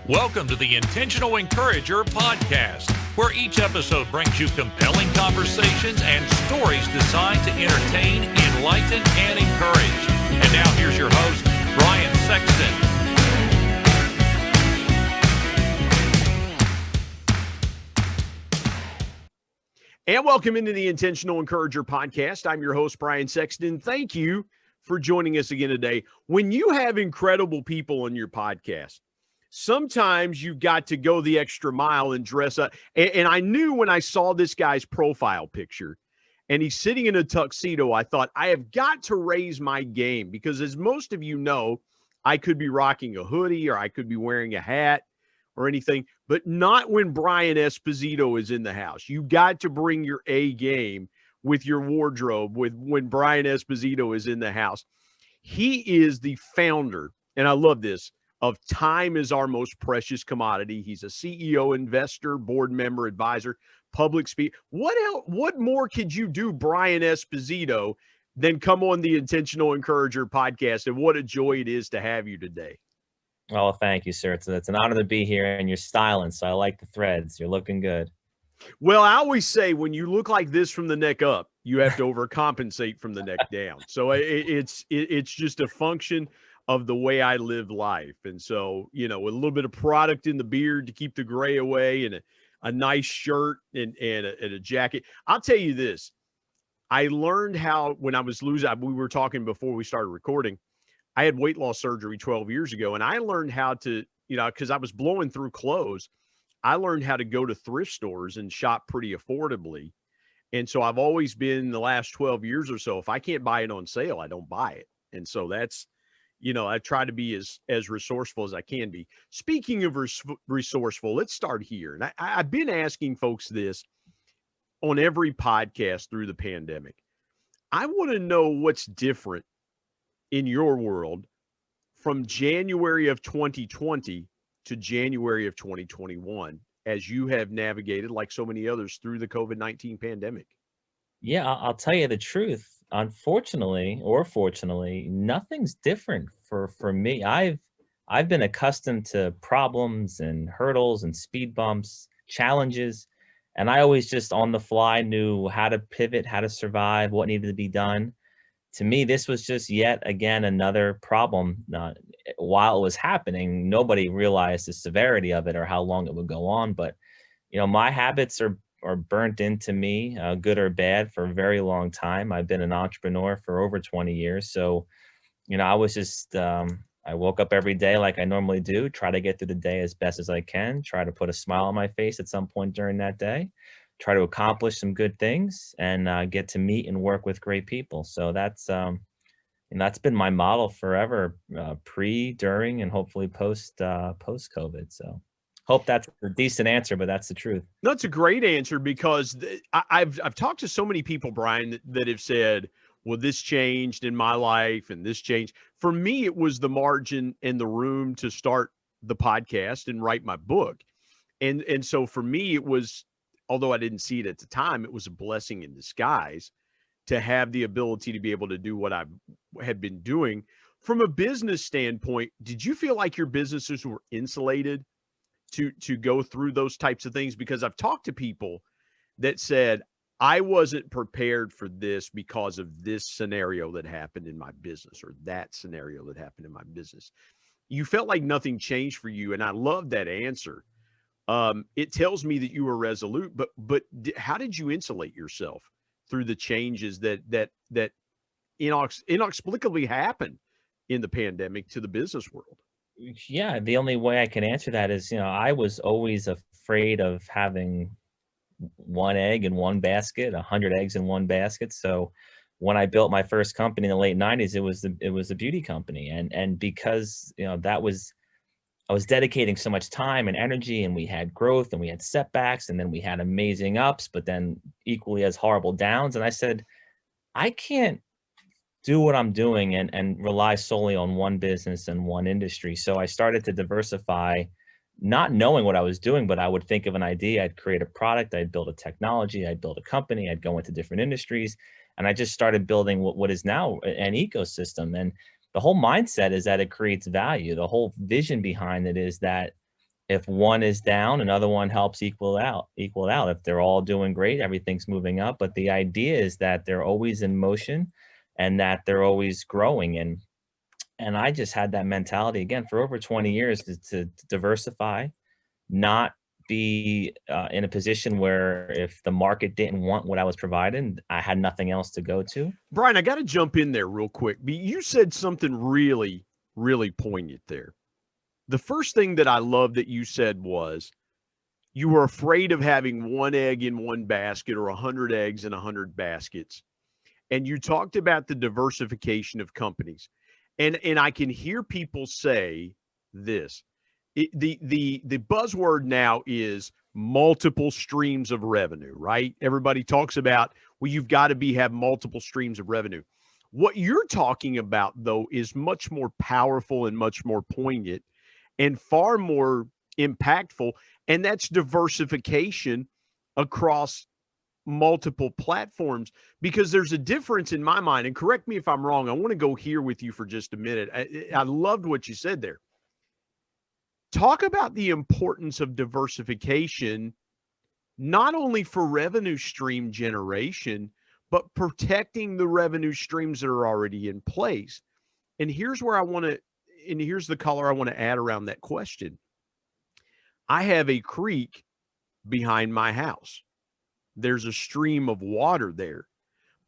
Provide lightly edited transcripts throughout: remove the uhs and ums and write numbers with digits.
Welcome to the Intentional Encourager podcast, where each episode brings you compelling conversations and stories designed to entertain, enlighten, and encourage. And now here's your host, Brian Sexton. And welcome into the Intentional Encourager podcast. I'm your host, Brian Sexton. Thank you for joining us again today. When you have incredible people on your podcast, sometimes you've got to go the extra mile and dress up. And I knew when I saw this guy's profile picture and he's sitting in a tuxedo, I thought, I have got to raise my game because, as most of you know, I could be rocking a hoodie or I could be wearing a hat or anything, but not when Brian Esposito is in the house. You got to bring your A game with your wardrobe when Brian Esposito is in the house. He is the founder, and I love this, of Time is Our Most Precious Commodity. He's a CEO, investor, board member, advisor, public speaker. What else? What more could you do, Brian Esposito, than come on the Intentional Encourager podcast? And what a joy it is to have you today. Oh, thank you, sir. It's an honor to be here, and you're styling, so I like the threads. You're looking good. Well, I always say when you look like this from the neck up, you have to overcompensate from the neck down. So it's just a function of the way I live life. And so, with a little bit of product in the beard to keep the gray away and a nice shirt and a jacket. I'll tell you this. I learned how, when I was losing, we were talking before we started recording, I had weight loss surgery 12 years ago, and I learned how to, because I was blowing through clothes, I learned how to go to thrift stores and shop pretty affordably. And so I've always been, the last 12 years or so, if I can't buy it on sale, I don't buy it. And so that's, I try to be as resourceful as I can be. Speaking of resourceful, let's start here. And I've been asking folks this on every podcast through the pandemic. I want to know what's different in your world from January of 2020 to January of 2021 as you have navigated, like so many others, through the COVID-19 pandemic. Yeah, I'll tell you the truth. Unfortunately, or fortunately, nothing's different for me. I've been accustomed to problems and hurdles and speed bumps, challenges, and I always just on the fly knew how to pivot, how to survive, what needed to be done. To me, this was just yet again another problem. While it was happening, nobody realized the severity of it or how long it would go on. But my habits are burnt into me, good or bad, for a very long time. I've been an entrepreneur for over 20 years. So, I was just, I woke up every day like I normally do, try to get through the day as best as I can, try to put a smile on my face at some point during that day, try to accomplish some good things, and get to meet and work with great people. So that's been my model forever, pre, during, and hopefully post COVID. So hope that's a decent answer, but that's the truth. No, it's a great answer because I've talked to so many people, Brian, that have said, well, this changed in my life and this changed. For me, it was the margin and the room to start the podcast and write my book. And so for me, it was, although I didn't see it at the time, it was a blessing in disguise to have the ability to be able to do what I had been doing. From a business standpoint, did you feel like your businesses were insulated to go through those types of things? Because I've talked to people that said, I wasn't prepared for this because of this scenario that happened in my business or that scenario that happened in my business. You felt like nothing changed for you. And I love that answer. It tells me that you were resolute, but how did you insulate yourself through the changes that inexplicably happened in the pandemic to the business world? Yeah, the only way I can answer that is, I was always afraid of having one egg in one basket, 100 eggs in one basket. So when I built my first company in the late 90s, it was a beauty company. And because, I was dedicating so much time and energy, and we had growth and we had setbacks, and then we had amazing ups, but then equally as horrible downs. And I said, I can't do what I'm doing and rely solely on one business and one industry. So I started to diversify, not knowing what I was doing, but I would think of an idea, I'd create a product, I'd build a technology, I'd build a company, I'd go into different industries. And I just started building what is now an ecosystem. And the whole mindset is that it creates value. The whole vision behind it is that If one is down, another one helps equal it out. If they're all doing great, everything's moving up. But the idea is that they're always in motion and that they're always growing. And I just had that mentality again for over 20 years to diversify, not be in a position where if the market didn't want what I was providing, I had nothing else to go to. Brian, I got to jump in there real quick. You said something really, really poignant there. The first thing that I love that you said was you were afraid of having one egg in one basket or 100 eggs in 100 baskets. And you talked about the diversification of companies. And I can hear people say this. The buzzword now is multiple streams of revenue, right? Everybody talks about, well, you've got to have multiple streams of revenue. What you're talking about, though, is much more powerful and much more poignant and far more impactful, and that's diversification across multiple platforms, because there's a difference in my mind, and correct me if I'm wrong. I want to go here with you for just a minute. I loved what you said there. Talk about the importance of diversification, not only for revenue stream generation, but protecting the revenue streams that are already in place. And here's where I want to, and here's the color I want to add around that question. I have a creek behind my house. There's a stream of water there,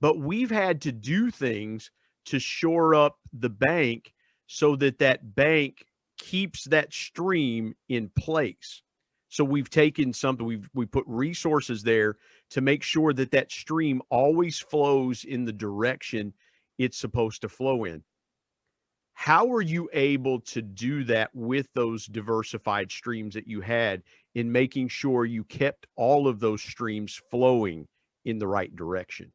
but we've had to do things to shore up the bank so that that bank keeps that stream in place. So we've taken something, we put resources there to make sure that that stream always flows in the direction it's supposed to flow in. How are you able to do that with those diversified streams that you had in making sure you kept all of those streams flowing in the right direction?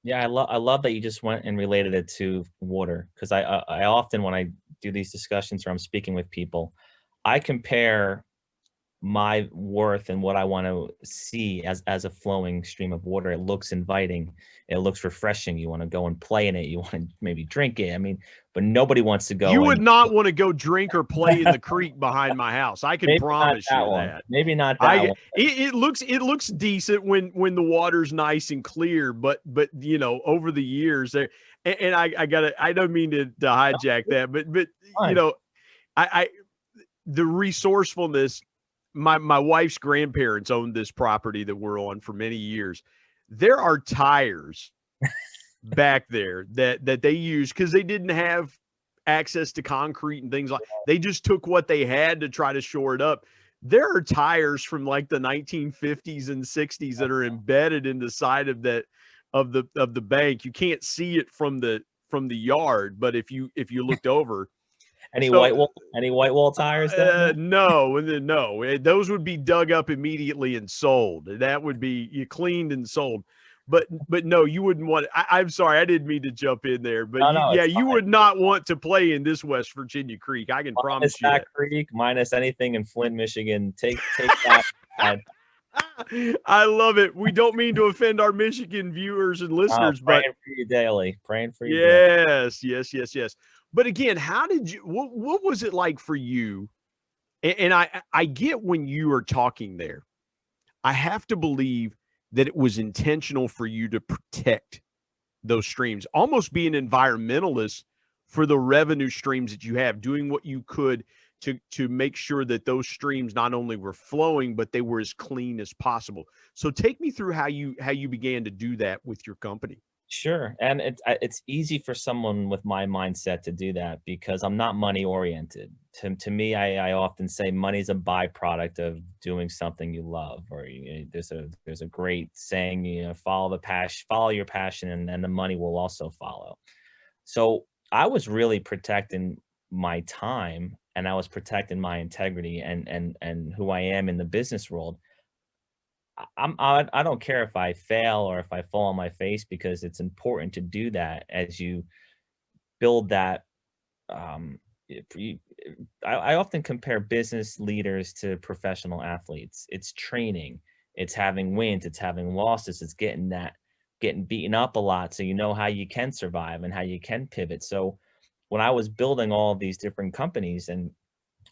Yeah, I love that you just went and related it to water, because I often, when I do these discussions or I'm speaking with people, I compare my worth and what I want to see as a flowing stream of water. It looks inviting. It looks refreshing. You want to go and play in it. You want to maybe drink it. I mean, but nobody wants to go. You would not want to go drink or play in the creek behind my house. I can promise you that. Maybe not that one. It looks decent when the water's nice and clear, but you know, over the years there, and I don't mean to hijack that, but you know, the resourcefulness. My wife's grandparents owned this property that we're on for many years. There are tires back there that they use because they didn't have access to concrete and things like that. They just took what they had to try to shore it up. There are tires from like the 1950s and 60s that are embedded in the side of the bank. You can't see it from the yard, but if you looked over. Any white wall tires? No. Those would be dug up immediately and sold. That would be you cleaned and sold. But no, you wouldn't want. I'm sorry, I didn't mean to jump in there. But you would not want to play in this West Virginia creek. I can promise you that. Creek minus anything in Flint, Michigan. Take that. I love it. We don't mean to offend our Michigan viewers and listeners, but praying for you daily. Praying for you. Yes. But again, how did you? What was it like for you? And I get when you are talking there. I have to believe that it was intentional for you to protect those streams, almost be an environmentalist for the revenue streams that you have, doing what you could to make sure that those streams not only were flowing, but they were as clean as possible. So take me through how you began to do that with your company. Sure. And it's easy for someone with my mindset to do that because I'm not money oriented. To me, I often say money is a byproduct of doing something you love, or there's a great saying, follow your passion, and the money will also follow. So I was really protecting my time, and I was protecting my integrity and who I am in the business world. I don't care if I fail or if I fall on my face, because it's important to do that as you build that. I often compare business leaders to professional athletes. It's training, it's having wins, it's having losses, it's getting beaten up a lot so you know how you can survive and how you can pivot. So when I was building all of these different companies and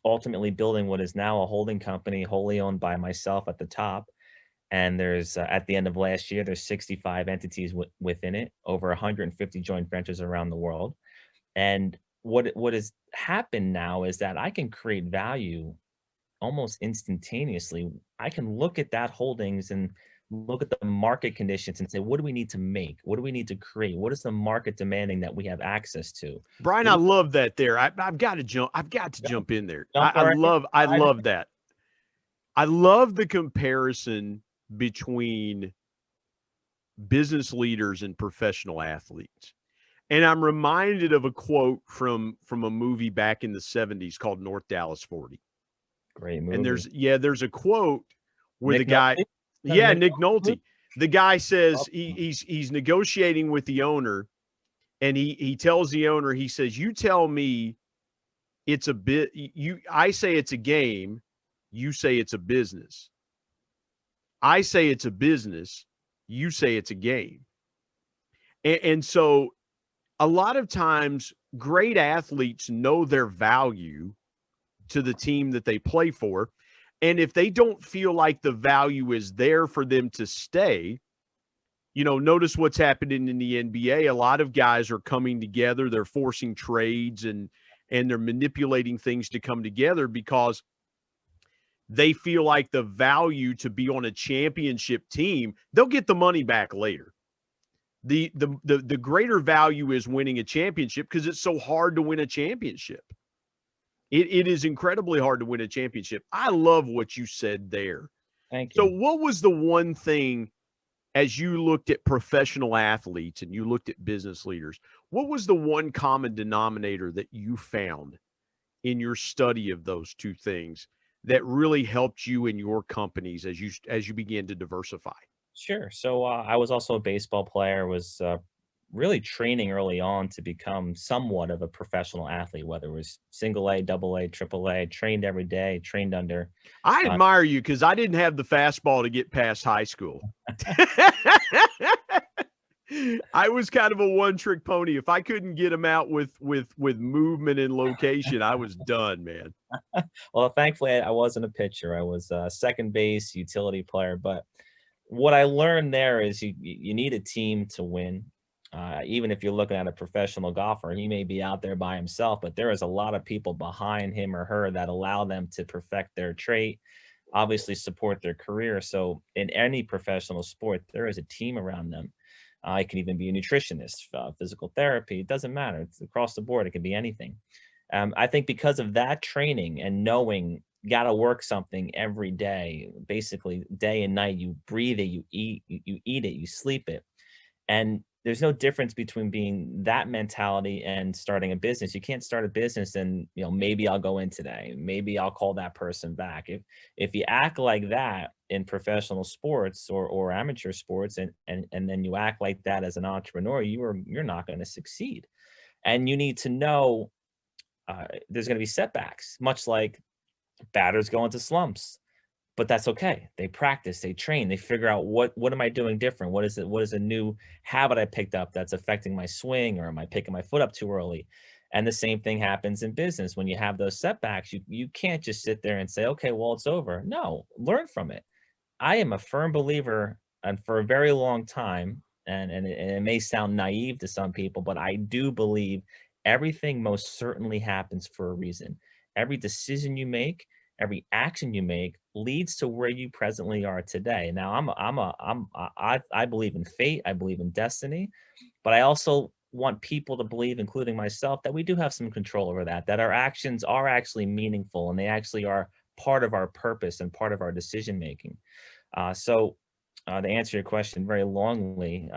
ultimately building what is now a holding company wholly owned by myself at the top. And there's at the end of last year, there's 65 entities within it, over 150 joint ventures around the world. And what has happened now is that I can create value almost instantaneously. I can look at that holdings and look at the market conditions and say, what do we need to make? What do we need to create? What is the market demanding that we have access to? Brian, What I do love that there. I've got to jump. I've got to we jump in there. jump I right in, love I dive in? love that. I love the comparison between business leaders and professional athletes. And I'm reminded of a quote from a movie back in the 70s called North Dallas 40. Great And movie. there's a quote where the Nick guy, Nolte? Nick Nolte, the guy says Oh, he's negotiating with the owner, and he tells the owner, he says, "You tell me it's a bit, I say it's a game, you say it's a business. I say it's a business, you say it's a game." And so a lot of times great athletes know their value to the team that they play for. And if they don't feel like the value is there for them to stay, notice what's happening in the NBA. A lot of guys are coming together, they're forcing trades and they're manipulating things to come together because they feel like the value to be on a championship team, they'll get the money back later. The greater value is winning a championship because it's so hard to win a championship. It is incredibly hard to win a championship. I love what you said there. thank So you. what was the one thing, as you looked at professional athletes and you looked at business leaders, what was the one common denominator that you found in your study of those two things that really helped you in your companies as you began to diversify? Sure. So I was also a baseball player, was really training early on to become somewhat of a professional athlete, whether it was single A, double A, triple A, trained every day, trained under. I Uh, admire you because I didn't have the fastball to get past high school. I was kind of a one-trick pony. If I couldn't get them out with movement and location, I was done, man. well, thankfully, I wasn't a pitcher. I was a second base utility player. But what I learned there is you need a team to win. Even if you're looking at a professional golfer, he may be out there by himself, but there is a lot of people behind him or her that allow them to perfect their trait, obviously support their career. So in any professional sport, there is a team around them. It can even be a nutritionist, physical therapy. It doesn't matter. It's across the board. It can be anything. I think because of that training and knowing got to work something every day, basically day and night, you breathe it, you eat it, you sleep it. And there's no difference between being that mentality and starting a business. You can't start a business and, maybe I'll go in today, maybe I'll call that person back. If you act like that in professional sports or amateur sports and then you act like that as an entrepreneur, you're not going to succeed. And you need to know there's going to be setbacks, much like batters go into slumps. But that's okay. They practice, they train, they figure out what am I doing different? What is a new habit I picked up that's affecting my swing, or am I picking my foot up too early? And the same thing happens in business. When you have those setbacks, you can't just sit there and say, okay, well, it's over. No, learn from it. I am a firm believer, and for a very long time, and it may sound naive to some people, but I do believe everything most certainly happens for a reason. Every decision you make, every action you make leads to where you presently are today. Now, I believe in fate. I believe in destiny, but I also want people to believe, including myself, that we do have some control over that our actions are actually meaningful and they actually are part of our purpose and part of our decision making. So to answer your question very longly,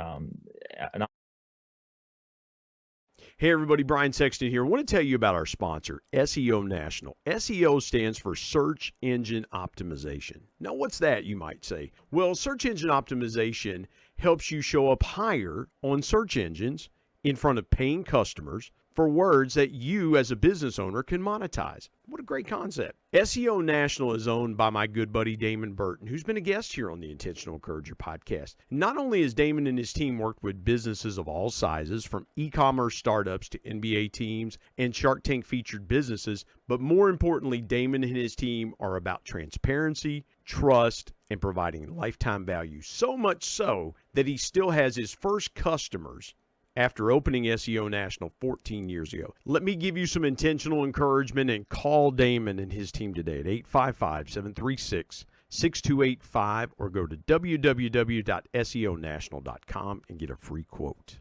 Hey everybody, Brian Sexton here. I want to tell you about our sponsor, SEO National. SEO stands for Search Engine Optimization. Now, what's that, you might say? Well, search engine optimization helps you show up higher on search engines in front of paying customers for words that you as a business owner can monetize. What a great concept. SEO National is owned by my good buddy Damon Burton, who's been a guest here on the Intentional Encourager podcast. Not only has Damon and his team worked with businesses of all sizes, from e-commerce startups to NBA teams and Shark Tank featured businesses, but more importantly, Damon and his team are about transparency, trust, and providing lifetime value. So much so that he still has his first customers after opening SEO National 14 years ago. Let me give you some intentional encouragement and call Damon and his team today at 855-736-6285 or go to www.seonational.com and get a free quote.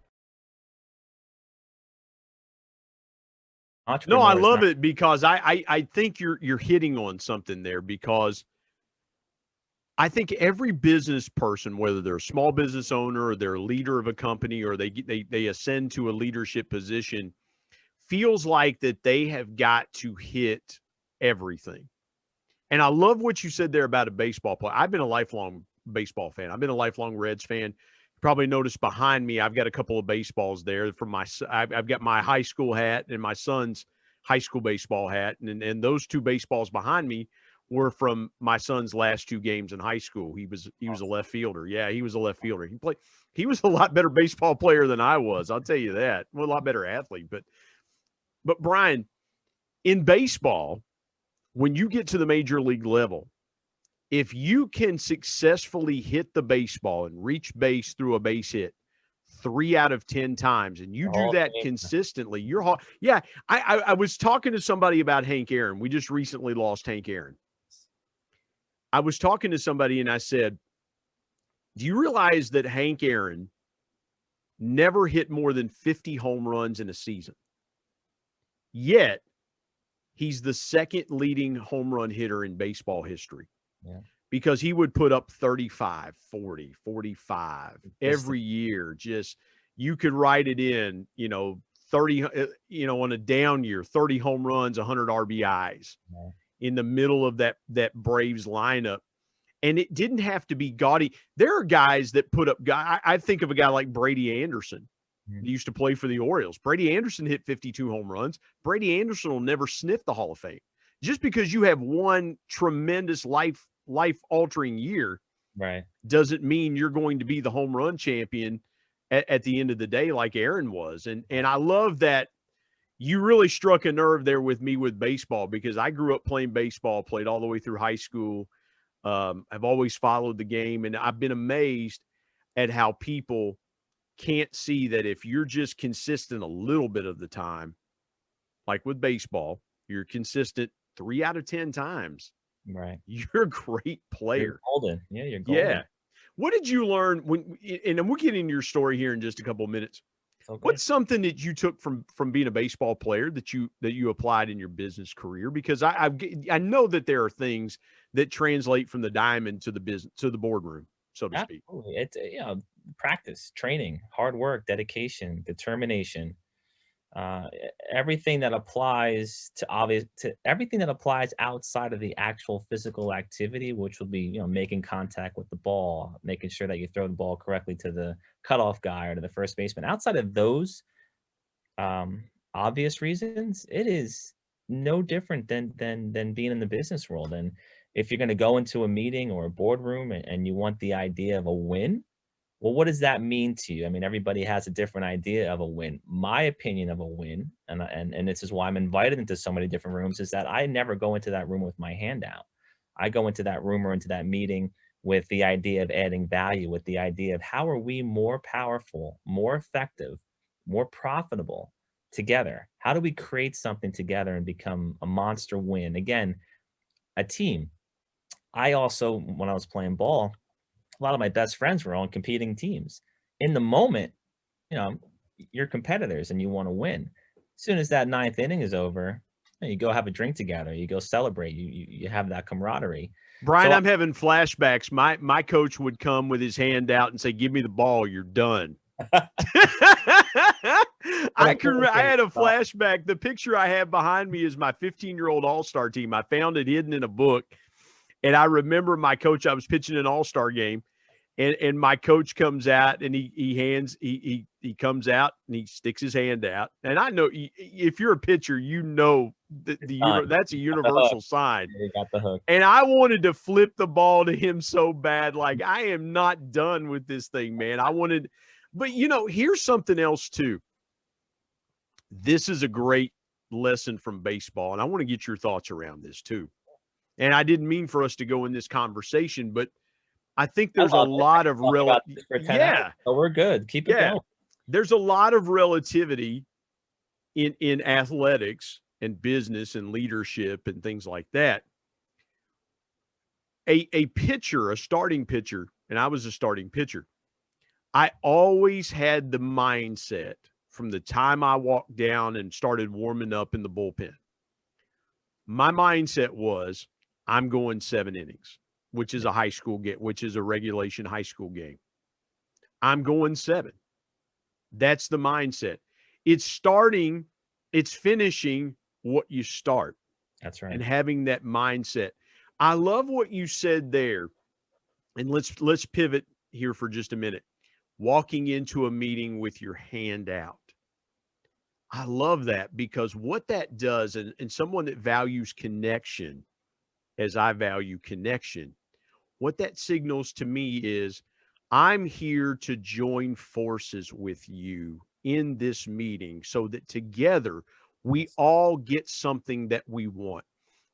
No, I love it because I think you're hitting on something there, because I think every business person, whether they're a small business owner or they're a leader of a company or they ascend to a leadership position, feels like that they have got to hit everything. And I love what you said there about a baseball player. I've been a lifelong baseball fan. I've been a lifelong Reds fan. You probably noticed behind me, I've got a couple of baseballs there from I've got my high school hat and my son's high school baseball hat. And those two baseballs behind me were from my son's last two games in high school. He was a left fielder. Yeah, he was a left fielder. He was a lot better baseball player than I was. I'll tell you that. Well, a lot better athlete. But Brian, in baseball, when you get to the major league level, if you can successfully hit the baseball and reach base through a base hit 3 out of 10 times, and you do that consistently, you're yeah. I was talking to somebody about Hank Aaron. We just recently lost Hank Aaron. I was talking to somebody and I said, do you realize that Hank Aaron never hit more than 50 home runs in a season? Yet, he's the second leading home run hitter in baseball history. Yeah. Because he would put up 35, 40, 45 every year. Just, you could write it in, 30, on a down year, 30 home runs, 100 RBIs. Yeah. In the middle of that Braves lineup. And it didn't have to be gaudy. There are guys that put up I think of a guy like Brady Anderson. He used to play for the Orioles. Brady Anderson hit 52 home runs. Brady Anderson will never sniff the Hall of Fame. Just because you have one tremendous life-altering year, right, doesn't mean you're going to be the home run champion at the end of the day like Aaron was. And I love that. You really struck a nerve there with me with baseball, because I grew up playing baseball, played all the way through high school. I've always followed the game, and I've been amazed at how people can't see that if you're just consistent a little bit of the time, like with baseball, you're consistent 3 out of 10 times. Right. You're a great player. You're golden. Yeah, you're golden. Yeah. What did you learn and we'll get into your story here in just a couple of minutes. Okay. What's something that you took from being a baseball player that you applied in your business career? Because I know that there are things that translate from the diamond to the business, to the boardroom, so to speak. It's practice, training, hard work, dedication, determination, everything that applies to everything that applies outside of the actual physical activity, which will be, making contact with the ball, making sure that you throw the ball correctly to the cutoff guy or to the first baseman. Outside of those obvious reasons, it is no different than being in the business world. And if you're going to go into a meeting or a boardroom and you want the idea of a win, well, what does that mean to you? I mean, everybody has a different idea of a win. My opinion of a win, and this is why I'm invited into so many different rooms, is that I never go into that room with my hand out. I go into that room or into that meeting with the idea of adding value, with the idea of how are we more powerful, more effective, more profitable together? How do we create something together and become a monster win? Again, a team. I also, when I was playing ball, a lot of my best friends were on competing teams. In the moment, you're competitors and you want to win. As soon as that 9th inning is over, you go have a drink together, you go celebrate, you have that camaraderie. Brian, I'm having flashbacks. My coach would come with his hand out and say, "Give me the ball, you're done." I had a flashback. The picture I have behind me is my 15-year-old all-star team. I found it hidden in a book. And I remember my coach, I was pitching an all-star game, and my coach comes out and he he comes out and he sticks his hand out. And I know if you're a pitcher, you know that's a universal sign. You got the hook. And I wanted to flip the ball to him so bad. Like, I am not done with this thing, man. But here's something else too. This is a great lesson from baseball. And I want to get your thoughts around this too. And I didn't mean for us to go in this conversation, but I think there's a lot of yeah. So we're good. Keep it going. There's a lot of relativity in athletics and business and leadership and things like that. A pitcher, a starting pitcher, and I was a starting pitcher, I always had the mindset from the time I walked down and started warming up in the bullpen. My mindset was, I'm going 7 innings, which is a high school game, which is a regulation high school game. I'm going 7. That's the mindset. It's finishing what you start. That's right. And having that mindset. I love what you said there. And let's pivot here for just a minute. Walking into a meeting with your hand out. I love that, because what that does, and someone that values connection, as I value connection, what that signals to me is, I'm here to join forces with you in this meeting so that together we all get something that we want.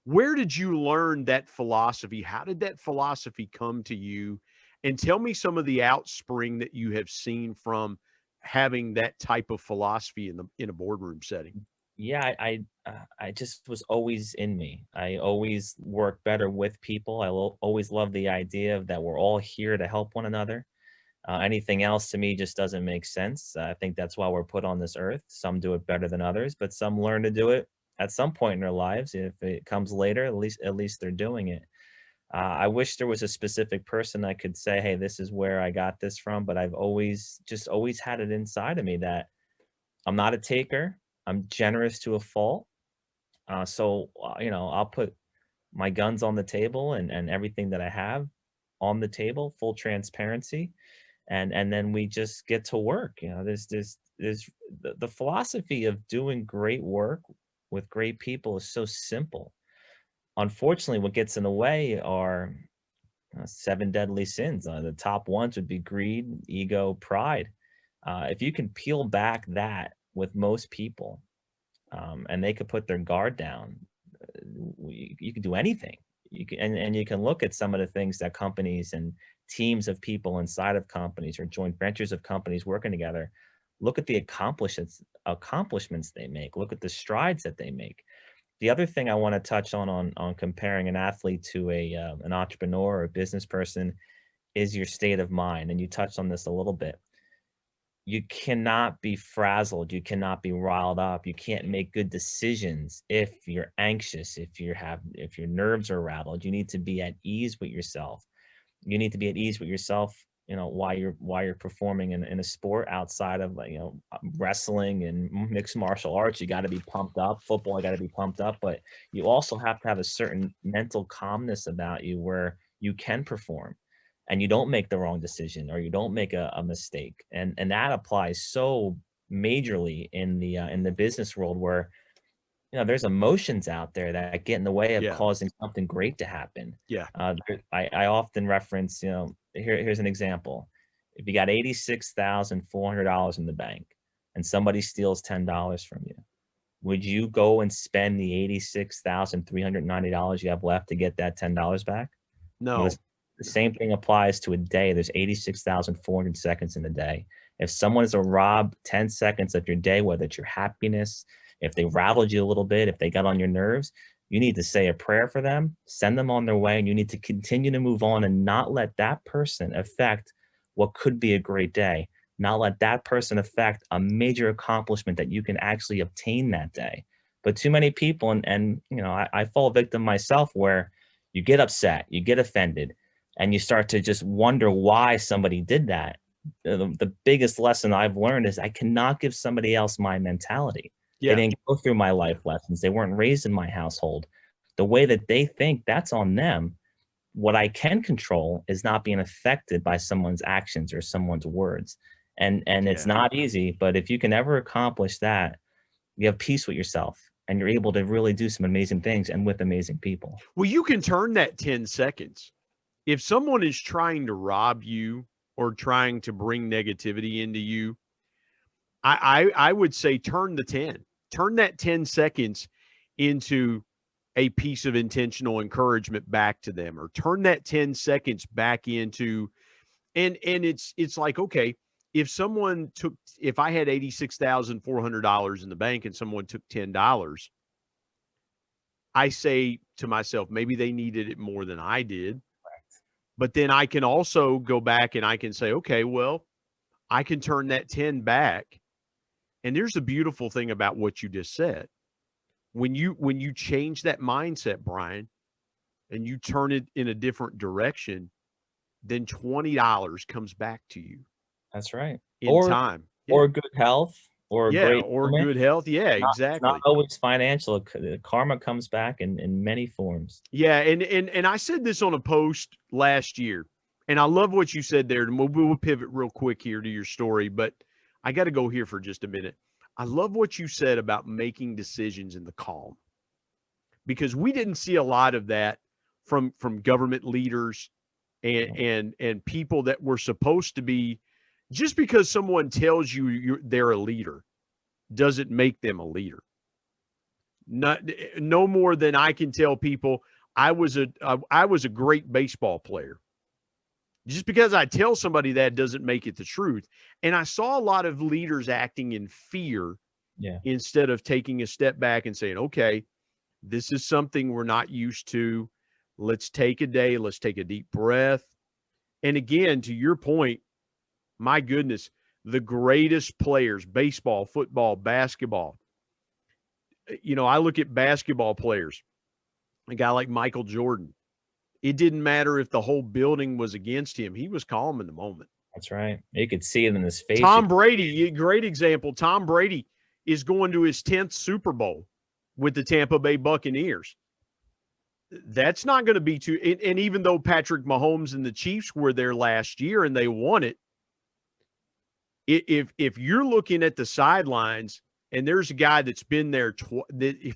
Where did you learn that philosophy? How did that philosophy come to you? And tell me some of the outspring that you have seen from having that type of philosophy in a boardroom setting. Yeah, I just was always in me. I always work better with people. I always love the idea of that we're all here to help one another. Anything else to me just doesn't make sense. I think that's why we're put on this earth. Some do it better than others, but some learn to do it at some point in their lives. If it comes later, at least they're doing it. I wish there was a specific person I could say, hey, this is where I got this from, but I've always had it inside of me that I'm not a taker. I'm generous to a fault. So I'll put my guns on the table and everything that I have on the table, full transparency. And then we just get to work. There's the philosophy of doing great work with great people is so simple. Unfortunately, what gets in the way are 7 deadly sins. The top ones would be greed, ego, pride. If you can peel back that with most people, and they could put their guard down, you can do anything. You can, and you can look at some of the things that companies and teams of people inside of companies or joint ventures of companies working together, look at the accomplishments they make, look at the strides that they make. The other thing I want to touch on comparing an athlete to an entrepreneur or a business person is your state of mind. And you touched on this a little bit. You cannot be frazzled. You cannot be riled up. You can't make good decisions if you're anxious, if your nerves are rattled. You need to be at ease with yourself. You need to be at ease with yourself, while you're performing in a sport outside of wrestling and mixed martial arts. You got to be pumped up. Football, you got to be pumped up, but you also have to have a certain mental calmness about you where you can perform and you don't make the wrong decision or you don't make a mistake. And that applies so majorly in the business world where there's emotions out there that get in the way of causing something great to happen. Yeah. I often reference, here's an example. If you got $86,400 in the bank and somebody steals $10 from you, would you go and spend the $86,390 you have left to get that $10 back? No. The same thing applies to a day. There's 86,400 seconds in a day. If someone is to rob 10 seconds of your day, whether it's your happiness, if they rattled you a little bit, if they got on your nerves, you need to say a prayer for them, send them on their way, and you need to continue to move on and not let that person affect what could be a great day, not let that person affect a major accomplishment that you can actually obtain that day. But too many people, and I fall victim myself, where you get upset, you get offended, and you start to just wonder why somebody did that. The biggest lesson I've learned is I cannot give somebody else my mentality. Yeah. They didn't go through my life lessons. They weren't raised in my household. The way that they think, that's on them. What I can control is not being affected by someone's actions or someone's words. And it's not easy, but if you can ever accomplish that, you have peace with yourself and you're able to really do some amazing things and with amazing people. Well, you can turn that 10 seconds. If someone is trying to rob you or trying to bring negativity into you, I would say turn the 10. Turn that 10 seconds into a piece of intentional encouragement back to them, or turn that 10 seconds back into, and it's like, okay, if I had $86,400 in the bank and someone took $10, I say to myself, maybe they needed it more than I did. But then I can also go back and I can say, okay, well, I can turn that 10 back. And there's a beautiful thing about what you just said. When you change that mindset, Brian, and you turn it in a different direction, then $20 comes back to you. That's right. In time. Yeah. Or good health, or a great moment. Good health. Yeah, exactly. It's not always financial. Karma comes back in many forms. Yeah, and I said this on a post last year, and I love what you said there. And we'll pivot real quick here to your story, but I got to go here for just a minute. I love what you said about making decisions in the calm, because we didn't see a lot of that from government leaders and people that were supposed to be. Just because someone tells you they're a leader doesn't make them a leader. No more than I can tell people I was a great baseball player. Just because I tell somebody that doesn't make it the truth. And I saw a lot of leaders acting in fear instead of taking a step back and saying, okay, this is something we're not used to. Let's take a day. Let's take a deep breath. And again, to your point, my goodness, the greatest players, baseball, football, basketball. You know, I look at basketball players, a guy like Michael Jordan. It didn't matter if the whole building was against him. He was calm in the moment. That's right. You could see it in his face. Tom Brady, great example. Tom Brady is going to his 10th Super Bowl with the Tampa Bay Buccaneers. That's not going to be too – and even though Patrick Mahomes and the Chiefs were there last year and they won it, if you're looking at the sidelines and there's a guy that's been there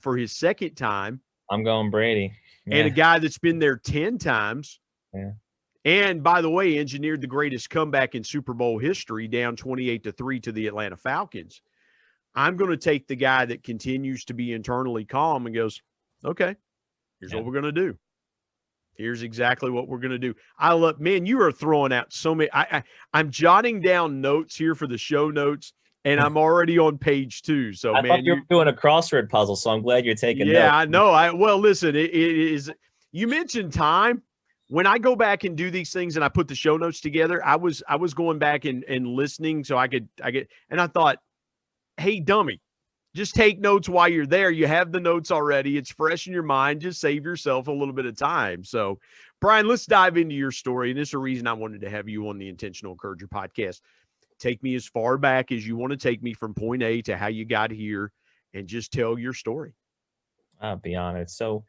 for his second time, I'm going Brady. Yeah. And a guy that's been there 10 times. Yeah. And by the way, engineered the greatest comeback in Super Bowl history, down 28-3 to the Atlanta Falcons. I'm going to take the guy that continues to be internally calm and goes, okay, here's what we're going to do. Here's exactly what we're going to do. Man, you are throwing out so many. I'm jotting down notes here for the show notes, and I'm already on page 2. So, I thought you were doing a crossword puzzle, so I'm glad you're taking notes. Yeah, I know. Well, listen, it is. You mentioned time. When I go back and do these things and I put the show notes together, I was going back and listening so I get, and I thought, hey, dummy, just take notes while you're there. You have the notes already. It's fresh in your mind. Just save yourself a little bit of time. So, Brian, let's dive into your story. And this is a reason I wanted to have you on the Intentional Encourager podcast. Take me as far back as you want to take me from point A to how you got here, and just tell your story. I'll be honored. So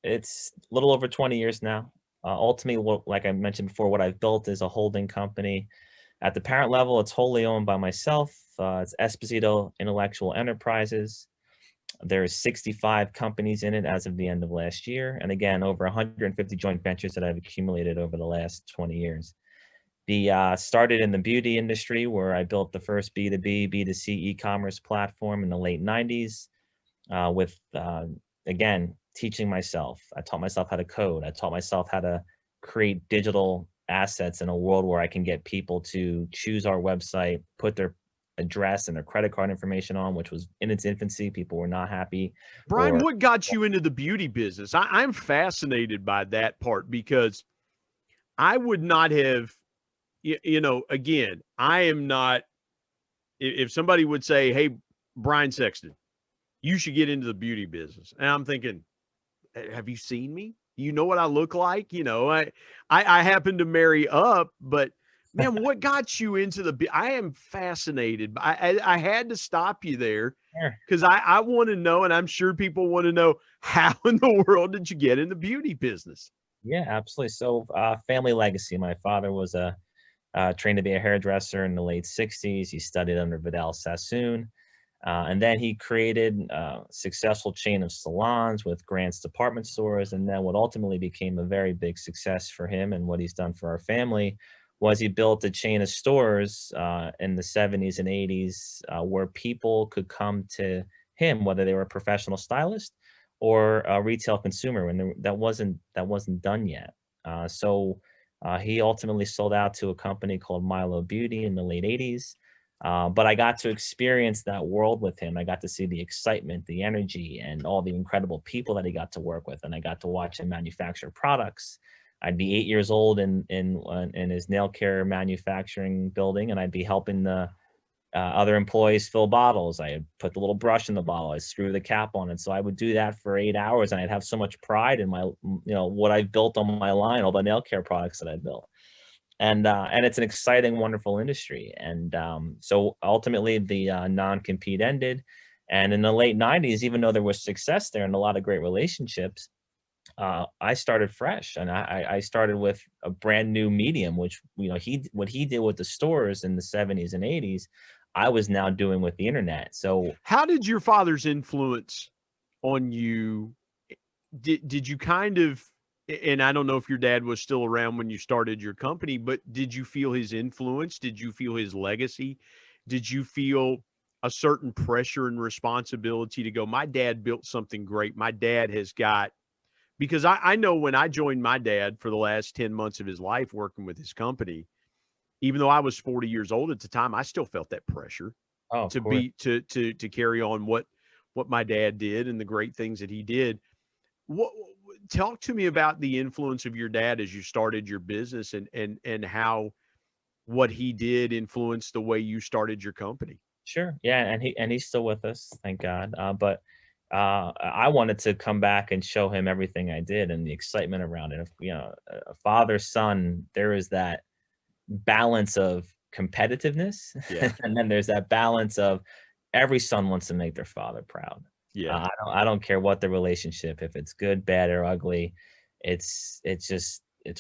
it's a little over 20 years now. Ultimately, like I mentioned before, what I've built is a holding company. At the parent level, it's wholly owned by myself. It's Esposito Intellectual Enterprises. There's 65 companies in it as of the end of last year. And again, over 150 joint ventures that I've accumulated over the last 20 years. Started in the beauty industry, where I built the first B2B, B2C e-commerce platform in the late 90s with, again, teaching myself. I taught myself how to code. I taught myself how to create digital assets in a world where I can get people to choose our website, put their address and their credit card information on, which was in its infancy. People were not happy. Brian, what got you into the beauty business? I'm fascinated by that part, because I would not have, again, I am not, if somebody would say, hey, Brian Sexton, you should get into the beauty business. And I'm thinking, have you seen me? You know what I look like? I happen to marry up, but man, what got you into I am fascinated. I had to stop you there because I want to know, and I'm sure people want to know, how in the world did you get in the beauty business? Yeah, absolutely. So family legacy. My father was a trained to be a hairdresser in the late 60s. He studied under Vidal Sassoon. And then he created a successful chain of salons with Grant's department stores. And then what ultimately became a very big success for him and what he's done for our family was he built a chain of stores in the 70s and 80s where people could come to him, whether they were a professional stylist or a retail consumer, and that wasn't done yet. So he ultimately sold out to a company called Milo Beauty in the late 80s. But I got to experience that world with him. I got to see the excitement, the energy, and all the incredible people that he got to work with. And I got to watch him manufacture products. I'd be 8 years old in his nail care manufacturing building, and I'd be helping the other employees fill bottles. I had put the little brush in the bottle. I screw the cap on it. So I would do that for 8 hours, and I'd have so much pride in my, what I built on my line, all the nail care products that I built. And it's an exciting, wonderful industry. And so ultimately the non-compete ended. And in the late 90s, even though there was success there and a lot of great relationships, I started fresh, and I started with a brand new medium, which, what he did with the stores in the 70s and 80s, I was now doing with the internet. So how did your father's influence on you, did you kind of, and I don't know if your dad was still around when you started your company, but did you feel his influence? Did you feel his legacy? Did you feel a certain pressure and responsibility to go, my dad built something great. My dad has got, because I know when I joined my dad for the last 10 months of his life working with his company, even though I was 40 years old at the time, I still felt that pressure to be, to carry on what my dad did and the great things that he did. Talk to me about the influence of your dad as you started your business, and how what he did influenced the way you started your company. Sure. Yeah. And he's still with us, thank God. But I wanted to come back and show him everything I did and the excitement around it. A father, son, there is that balance of competitiveness. Yeah. And then there's that balance of every son wants to make their father proud. Yeah. I don't care what the relationship, if it's good, bad, or ugly, it's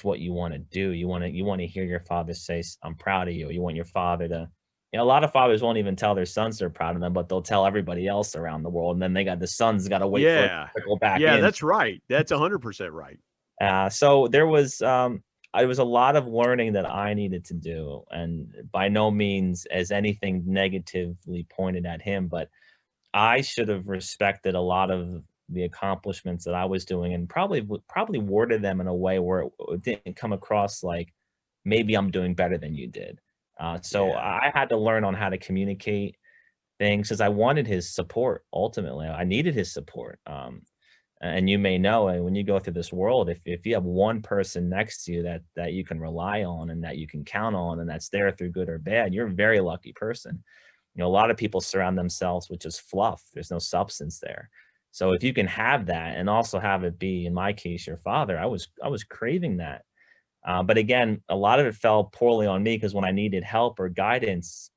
what you want to do. You want to hear your father say, I'm proud of you. You want your father to, a lot of fathers won't even tell their sons they're proud of them, but they'll tell everybody else around the world. And then the sons got to wait for it to trickle back in. Yeah, that's right. That's 100% right. So there was a lot of learning that I needed to do, and by no means as anything negatively pointed at him, but I should have respected a lot of the accomplishments that I was doing, and probably worded them in a way where it didn't come across like maybe I'm doing better than you did. So I had to learn on how to communicate things, because I wanted his support. Ultimately, I needed his support. And you may know, when you go through this world, if you have one person next to you that you can rely on and that you can count on, and that's there through good or bad, you're a very lucky person. A lot of people surround themselves with just fluff. There's no substance there. So if you can have that, and also have it be, in my case, your father, I was craving that. But again, a lot of it fell poorly on me, because when I needed help or guidance,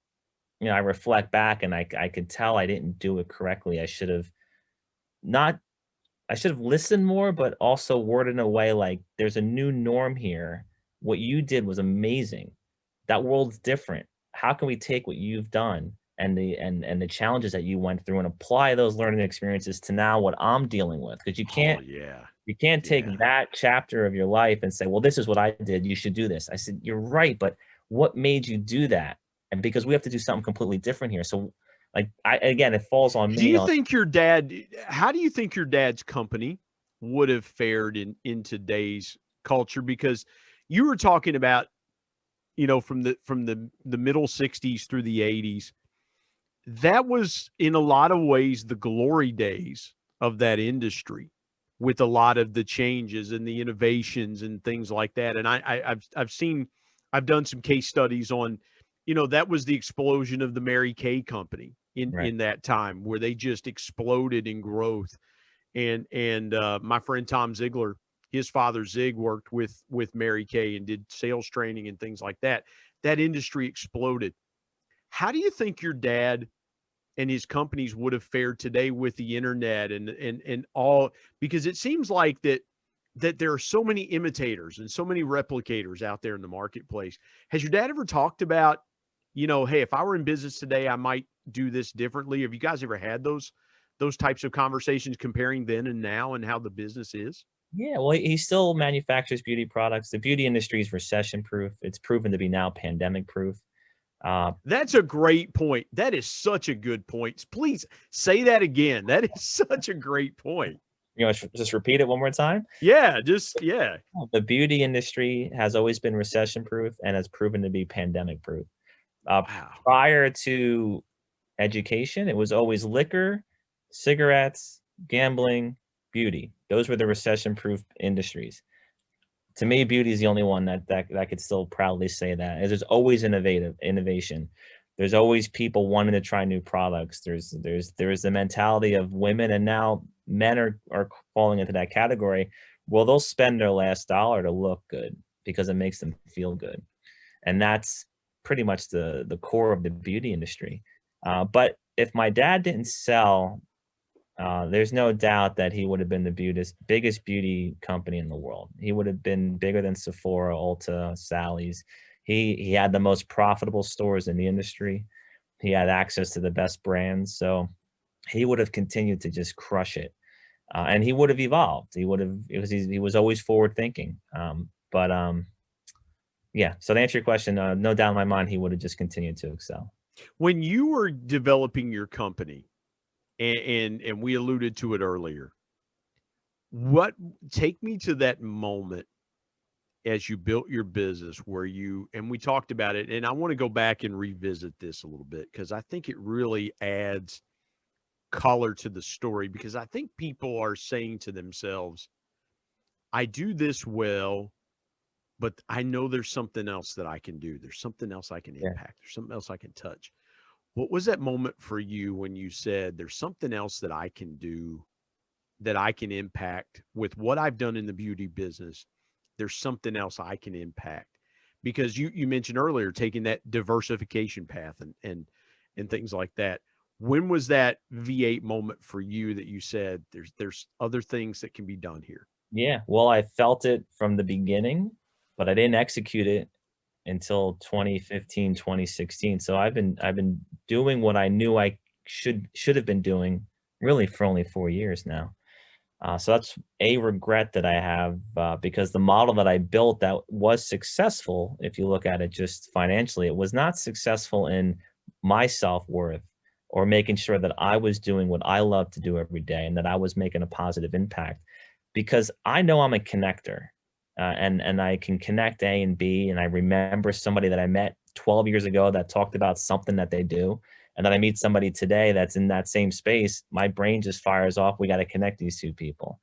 I reflect back and I could tell I didn't do it correctly. I should have listened more, but also worded in a way like, there's a new norm here. What you did was amazing. That world's different. How can we take what you've done and the challenges that you went through and apply those learning experiences to now what I'm dealing with? Because you can't take that chapter of your life and say, well, this is what I did, you should do this. I said, you're right, but what made you do that? And because we have to do something completely different here. So again, it falls on me. How do you think your dad's company would have fared in today's culture? Because you were talking about, from the middle 60s through the 80s, that was in a lot of ways the glory days of that industry, with a lot of the changes and the innovations and things like that. And I've done some case studies on, that was the explosion of the Mary Kay company in that time, where they just exploded in growth. And my friend Tom Ziegler, his father Zig, worked with Mary Kay and did sales training and things like that. That industry exploded. How do you think your dad and his companies would have fared today with the internet and all? Because it seems like that that there are so many imitators and so many replicators out there in the marketplace. Has your dad ever talked about, hey, if I were in business today, I might do this differently? Have you guys ever had those types of conversations comparing then and now and how the business is? Yeah, well, he still manufactures beauty products. The beauty industry is recession proof. It's proven to be now pandemic proof. That's a great point. That is such a good point. Please say that again. That is such a great point. Just repeat it one more time. Yeah. The beauty industry has always been recession proof and has proven to be pandemic proof. Wow. Prior to education, it was always liquor, cigarettes, gambling, beauty. Those were the recession proof industries. To me, beauty is the only one that could still proudly say that. There's always innovation. There's always people wanting to try new products. There's the mentality of women, and now men are falling into that category. Well, they'll spend their last dollar to look good because it makes them feel good. And that's pretty much the core of the beauty industry. But if my dad didn't sell, there's no doubt that he would have been the biggest beauty company in the world. He would have been bigger than Sephora, Ulta, Sally's. He had the most profitable stores in the industry. He had access to the best brands. So he would have continued to just crush it. And he would have evolved. He was always forward thinking. Yeah. So to answer your question, no doubt in my mind, he would have just continued to excel. When you were developing your company, and we alluded to it earlier, take me to that moment as you built your business where and we talked about it, and I want to go back and revisit this a little bit because I think it really adds color to the story, because I think people are saying to themselves, I do this well, but I know there's something else that I can do. There's something else I can impact. There's something else I can touch. What was that moment for you when you said, there's something else that I can do, that I can impact with what I've done in the beauty business? There's something else I can impact. Because you mentioned earlier, taking that diversification path and things like that. When was that V8 moment for you that you said, there's other things that can be done here? Yeah, well, I felt it from the beginning, but I didn't execute it until 2015, 2016. So I've been doing what I knew I should have been doing really for only 4 years now. So that's a regret that I have, because the model that I built that was successful, if you look at it just financially, it was not successful in my self-worth or making sure that I was doing what I love to do every day and that I was making a positive impact. Because I know I'm a connector, and I can connect A and B. And I remember somebody that I met 12 years ago that talked about something that they do. And then I meet somebody today that's in that same space. My brain just fires off. We got to connect these two people.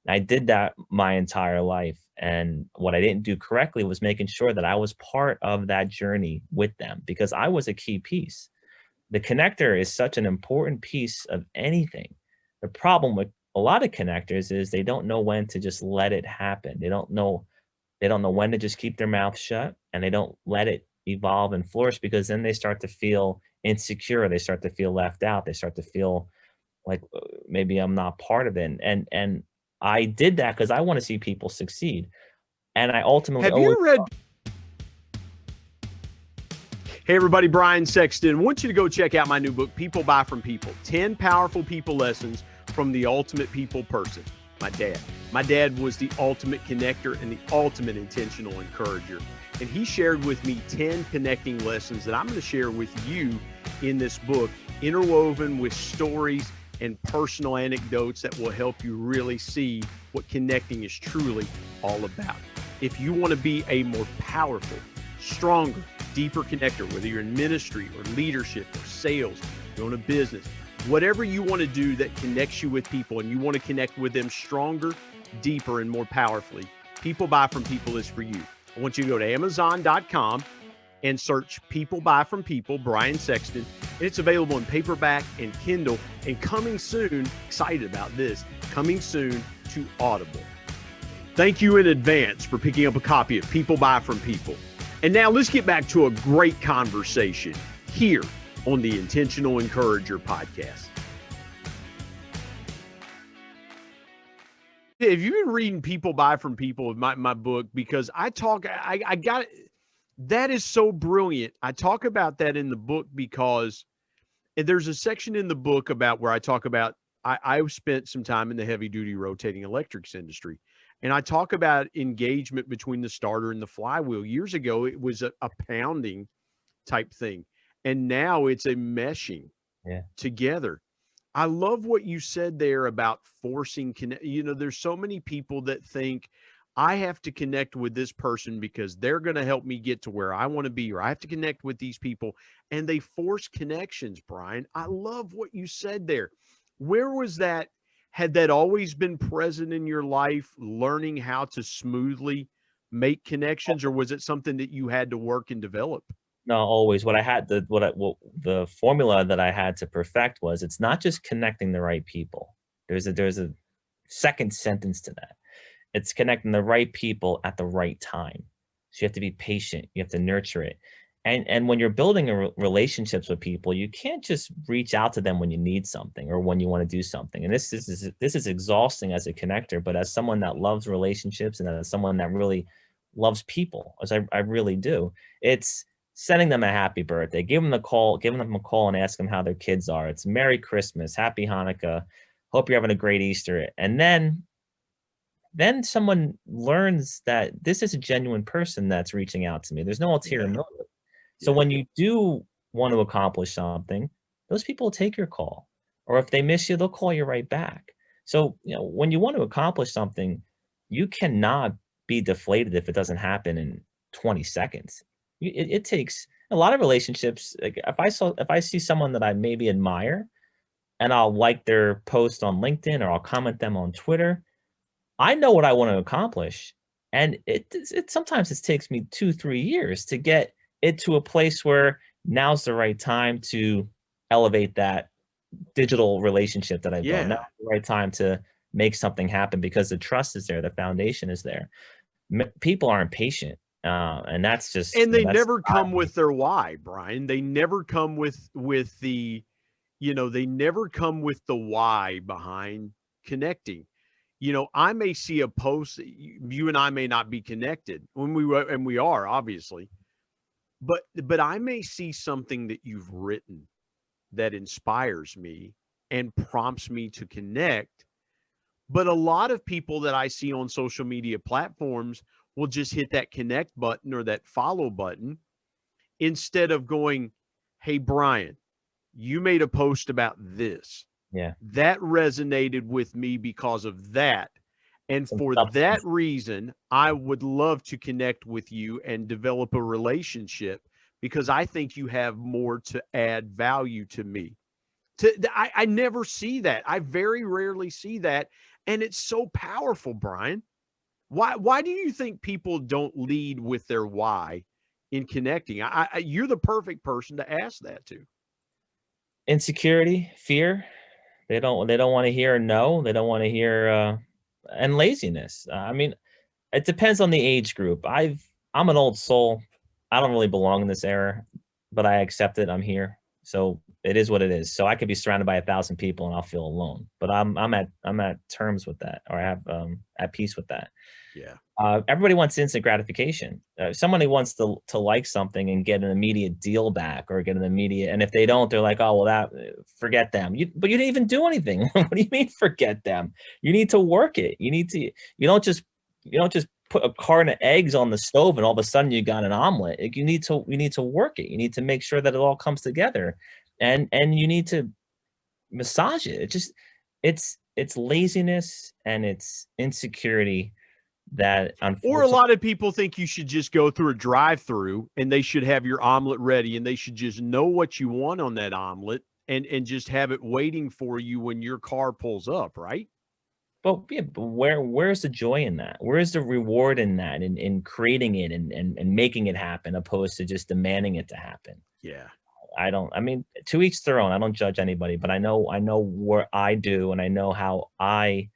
And I did that my entire life. And what I didn't do correctly was making sure that I was part of that journey with them, because I was a key piece. The connector is such an important piece of anything. The problem with a lot of connectors is they don't know when to just let it happen. They don't know when to just keep their mouth shut, and they don't let it evolve and flourish, because then they start to feel insecure. They start to feel left out. They start to feel like maybe I'm not part of it. And I did that because I want to see people succeed. And I ultimately Hey everybody, Brian Sexton. I want you to go check out my new book, People Buy From People, 10 Powerful People Lessons from the Ultimate People Person. My dad was the ultimate connector and the ultimate intentional encourager. And he shared with me 10 connecting lessons that I'm going to share with you in this book, interwoven with stories and personal anecdotes that will help you really see what connecting is truly all about. If you want to be a more powerful, stronger, deeper connector, whether you're in ministry or leadership or sales, you own a business, whatever you want to do that connects you with people and you want to connect with them stronger, deeper, and more powerfully, People Buy From People is for you. I want you to go to Amazon.com and search People Buy From People, Brian Sexton. And it's available in paperback and Kindle. And coming soon, excited about this, coming soon to Audible. Thank you in advance for picking up a copy of People Buy From People. And now let's get back to a great conversation here on the Intentional Encourager podcast. If you've been reading People Buy from People, my book, because I got that is so brilliant. I talk about that in the book because there's a section in the book about where I talk about I spent some time in the heavy duty rotating electrics industry. And I talk about engagement between the starter and the flywheel. Years ago, it was a pounding type thing. And now it's a meshing together. I love what you said there about forcing connect. There's so many people that think I have to connect with this person because they're going to help me get to where I want to be, or I have to connect with these people, and they force connections. Brian, I love what you said there. Where was that? Had that always been present in your life, learning how to smoothly make connections, or was it something that you had to work and develop? No, always. What the formula that I had to perfect was, it's not just connecting the right people. There's a second sentence to that. It's connecting the right people at the right time. So you have to be patient. You have to nurture it. And when you're building relationships with people, you can't just reach out to them when you need something or when you want to do something. And this is exhausting as a connector, but as someone that loves relationships and as someone that really loves people, as I really do, it's sending them a happy birthday, giving them a call and ask them how their kids are. It's Merry Christmas, Happy Hanukkah, hope you're having a great Easter. And then someone learns that this is a genuine person that's reaching out to me. There's no ulterior motive. So when you do want to accomplish something, those people will take your call. Or if they miss you, they'll call you right back. So, when you want to accomplish something, you cannot be deflated if it doesn't happen in 20 seconds. It takes a lot of relationships. Like if I see someone that I maybe admire and I'll like their post on LinkedIn or I'll comment them on Twitter, I know what I want to accomplish. And it sometimes it takes me 2-3 years to get it to a place where now's the right time to elevate that digital relationship that I built. Now's the right time to make something happen because the trust is there, the foundation is there. People aren't patient. And that's just, and they never come with their why, Brian. They never come with the, they never come with the why behind connecting. I may see a post that you and I may not be connected and we are obviously, but I may see something that you've written that inspires me and prompts me to connect. But a lot of people that I see on social media platforms will just hit that connect button or that follow button instead of going, hey, Brian, you made a post about this. Yeah. That resonated with me because of that. And for that reason, I would love to connect with you and develop a relationship because I think you have more to add value to me. I never see that. I very rarely see that. And it's so powerful, Brian. Why do you think people don't lead with their why in connecting? You're the perfect person to ask that to. Insecurity, fear. They don't want to hear no. They don't want to hear and laziness. I mean, it depends on the age group. I'm an old soul. I don't really belong in this era, but I accept it. I'm here. So it is what it is. So I could be surrounded by 1,000 people and I'll feel alone, but I'm at terms with that, or I have at peace with that. Yeah. Everybody wants instant gratification. Someone who wants to like something and get an immediate deal back or get an immediate, and if they don't, they're like, oh, well, forget them. But you didn't even do anything. What do you mean forget them? You need to work it. You don't just put a carton of eggs on the stove and all of a sudden you got an omelet. You need to work it. You need to make sure that it all comes together, and you need to massage it. It's laziness and it's insecurity that, or a lot of people think you should just go through a drive-through and they should have your omelet ready and they should just know what you want on that omelet and just have it waiting for you when your car pulls up, right? But yeah, but where's the joy in that? Where's the reward in that, in creating it and making it happen, opposed to just demanding it to happen? Yeah. I mean, to each their own. I don't judge anybody, but I know what I do, and I know how I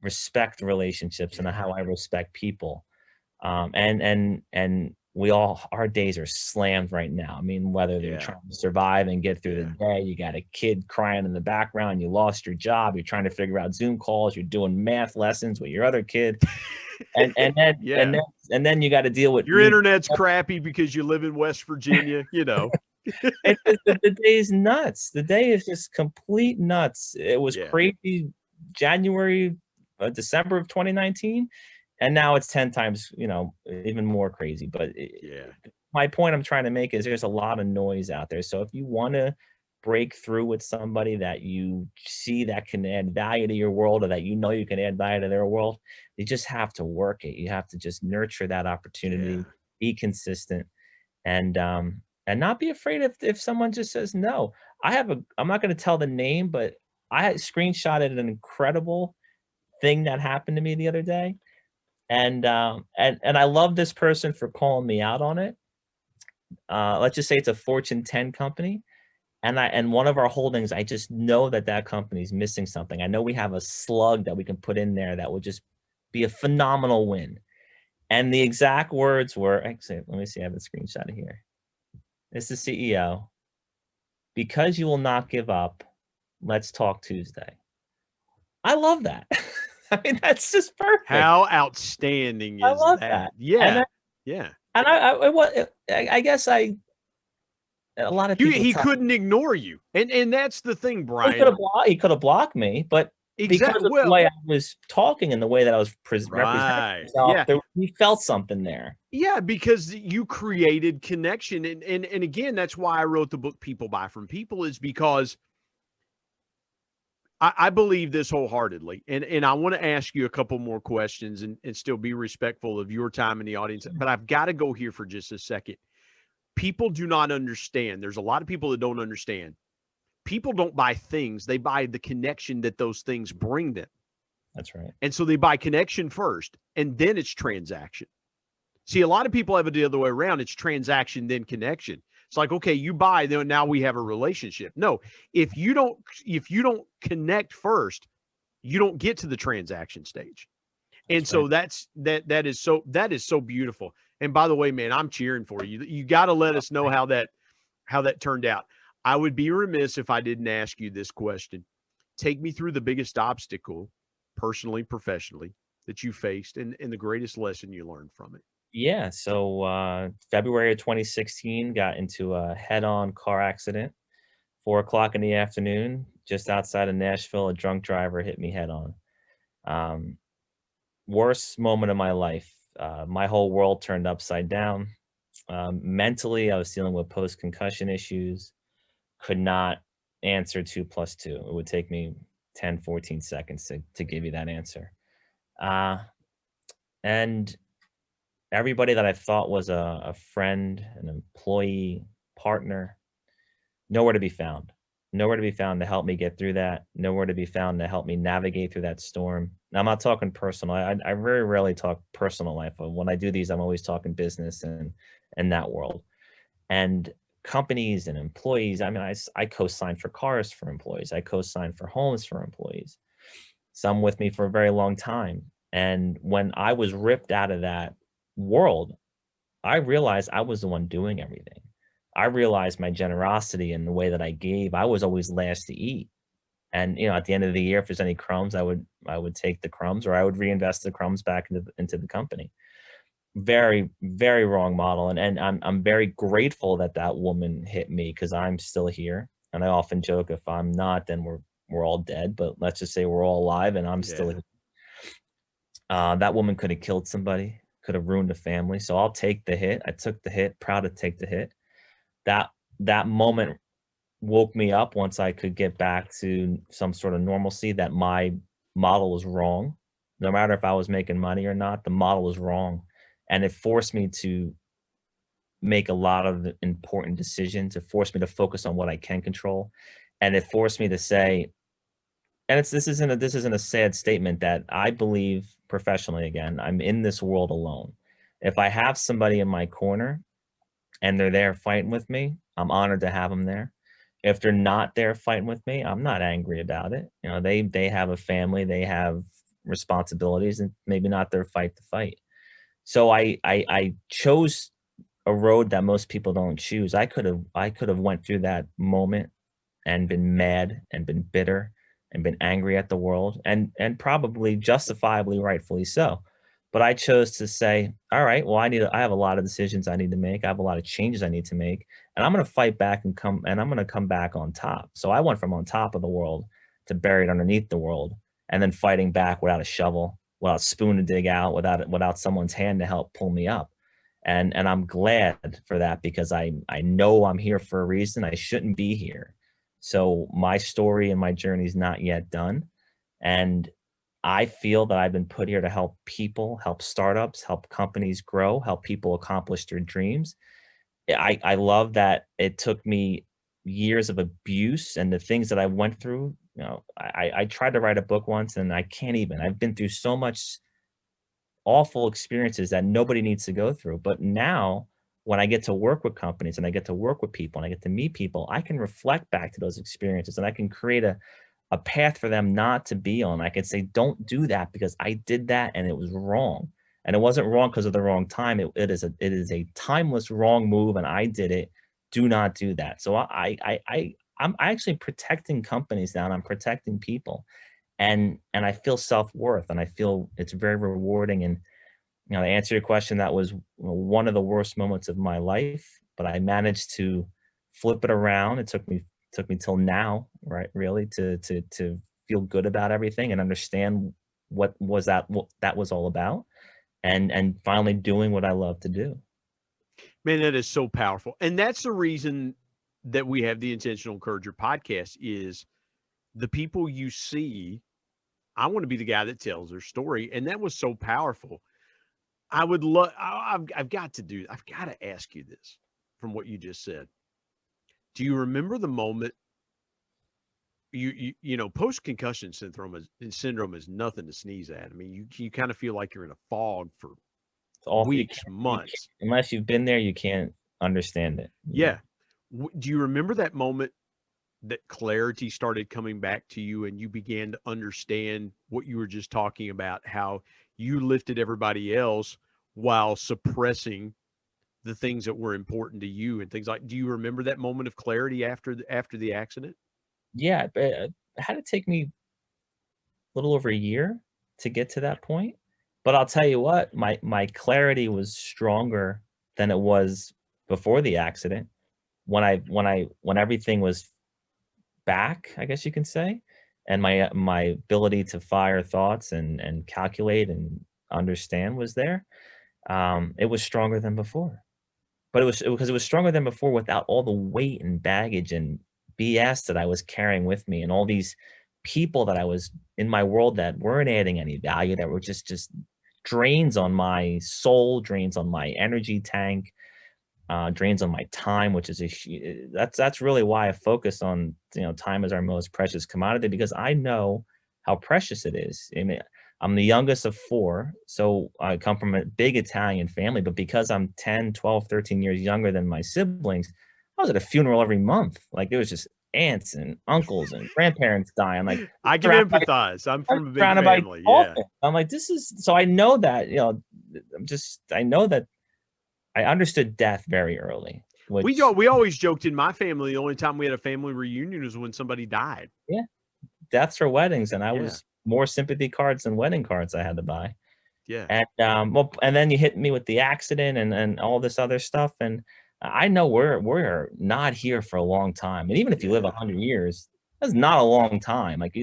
respect relationships and how I respect people. And our days are slammed right now. I mean, whether you're Yeah. trying to survive and get through Yeah. the day, you got a kid crying in the background, you lost your job, you're trying to figure out Zoom calls, you're doing math lessons with your other kid. And Yeah. then you got to deal with Your internet's crappy because you live in West Virginia, you know. the day is nuts. The day is just complete nuts. It was Yeah. crazy January, December of 2019, and now it's 10 times, even more crazy. But Yeah. my point I'm trying to make is there's a lot of noise out there. So if you want to break through with somebody that you see that can add value to your world, or that you can add value to their world, you just have to work it. You have to just nurture that opportunity, Yeah. be consistent, and not be afraid if someone just says no. I'm not going to tell the name, but I had screenshotted an incredible thing that happened to me the other day. And I love this person for calling me out on it. Let's just say it's a Fortune 10 company. And one of our holdings, I just know that company's missing something. I know we have a slug that we can put in there that will just be a phenomenal win. And the exact words were, actually, let me see, I have a screenshot here. It's the CEO. Because you will not give up, let's talk Tuesday. I love that. I mean, that's just perfect. How outstanding I is love that? that. Yeah. Yeah. And I guess a lot of people He couldn't ignore you. And that's the thing, Brian. He could have blocked me, but because of the way I was talking and the way that I was representing myself, he felt something there. Yeah, because you created connection. And again, that's why I wrote the book People Buy From People, is because I believe this wholeheartedly. And I want to ask you a couple more questions and still be respectful of your time in the audience. But I've got to go here for just a second. People do not understand. There's a lot of people that don't understand. People don't buy things. They buy the connection that those things bring them. That's right. And so they buy connection first, and then it's transaction. See, a lot of people have it the other way around. It's transaction, then connection. It's like, okay, you buy, then now we have a relationship. No, if you don't connect first, you don't get to the transaction stage. And so that is so beautiful. And by the way, man, I'm cheering for you. You got to let us know how that turned out. I would be remiss if I didn't ask you this question. Take me through the biggest obstacle, personally, professionally, that you faced, and the greatest lesson you learned from it. Yeah. So February of 2016, got into a head-on car accident. 4:00 in the afternoon, just outside of Nashville, a drunk driver hit me head-on. Worst moment of my life. My whole world turned upside down. Mentally, I was dealing with post-concussion issues. Could not answer 2 + 2. It would take me 10, 14 seconds to give you that answer. And everybody that I thought was a friend, an employee, partner, nowhere to be found. Nowhere to be found to help me get through that. Nowhere to be found to help me navigate through that storm. Now, I'm not talking personal. I very rarely talk personal life. When I do these, I'm always talking business and that world. And companies and employees. I mean, I co-signed for cars for employees. I co-signed for homes for employees. Some with me for a very long time. And when I was ripped out of that world, I realized I was the one doing everything. I realized my generosity and the way that I gave. I was always last to eat. And at the end of the year, if there's any crumbs, I would take the crumbs, or I would reinvest the crumbs back into the company. Very, very wrong model. And I'm very grateful that woman hit me, because I'm still here. And I often joke, if I'm not, then we're all dead. But let's just say we're all alive and I'm still here. That woman could have killed somebody, could have ruined a family. So I'll take the hit. I took the hit, proud to take the hit. That moment woke me up once I could get back to some sort of normalcy, that my model was wrong. No matter if I was making money or not, the model was wrong. And it forced me to make a lot of important decisions. It forced me to focus on what I can control. And it forced me to say, and this isn't a sad statement, that I believe professionally, again, I'm in this world alone. If I have somebody in my corner and they're there fighting with me, I'm honored to have them there. If they're not there fighting with me, I'm not angry about it. They have a family, they have responsibilities, and maybe not their fight to fight. So I chose a road that most people don't choose. I could have went through that moment and been mad and been bitter and been angry at the world, and probably justifiably, rightfully so. But I chose to say, all right, well, I have a lot of decisions I need to make. I have a lot of changes I need to make, and I'm going to fight back and I'm going to come back on top. So I went from on top of the world to buried underneath the world, and then fighting back without a shovel, without a spoon to dig out, without someone's hand to help pull me up. And I'm glad for that, because I know I'm here for a reason. I shouldn't be here. So my story and my journey is not yet done. And I feel that I've been put here to help people, help startups, help companies grow, help people accomplish their dreams. I love that it took me years of abuse and the things that I went through. You know, I tried to write a book once, and I can't even. I've been through so much awful experiences that nobody needs to go through. But now, when I get to work with companies and I get to work with people and I get to meet people, I can reflect back to those experiences, and I can create a path for them not to be on. I can say, don't do that because I did that and it was wrong. And it wasn't wrong because of the wrong time. It is a timeless wrong move, and I did it. Do not do that. So I'm actually protecting companies now, and I'm protecting people, and I feel self-worth, and I feel it's very rewarding. And to answer your question, that was one of the worst moments of my life, but I managed to flip it around. It took me till now, right? Really, to feel good about everything and understand what that was all about, and finally doing what I love to do. Man, that is so powerful. And that's the reason that we have the Intentional Encourager podcast is the people you see. I want to be the guy that tells their story. And that was so powerful. I would love, I've got to ask you this from what you just said. Do you remember the moment post-concussion syndrome is nothing to sneeze at. I mean, you kind of feel like you're in a fog for It's awful. weeks, months. Unless you've been there, you can't understand it. Yeah. Do you remember that moment that clarity started coming back to you and you began to understand what you were just talking about, how you lifted everybody else while suppressing the things that were important to you and things like, do you remember that moment of clarity after the accident? Yeah, but it had to take me a little over a year to get to that point. But I'll tell you what, my clarity was stronger than it was before the accident. When everything was back, I guess you can say, and my ability to fire thoughts and calculate and understand was there, it was stronger than before. But it was stronger than before without all the weight and baggage and BS that I was carrying with me, and all these people that I was in my world that weren't adding any value, that were just drains on my soul, drains on my energy tank, drains on my time, which is that's really why I focus on, time is our most precious commodity, because I know how precious it is. I mean, I'm the youngest of four, so I come from a big Italian family, but because I'm 10, 12, 13 years younger than my siblings, I was at a funeral every month. Like, there was just aunts and uncles and grandparents dying. Like, I can empathize. I'm from a big family. Yeah. I'm like, so I know that, I know that I understood death very early. We always joked in my family, the only time we had a family reunion was when somebody died. Yeah. Deaths for weddings. And I was more sympathy cards than wedding cards I had to buy. Yeah. And and then you hit me with the accident and all this other stuff. And I know we're not here for a long time. And even if you live 100 years, that's not a long time. Like,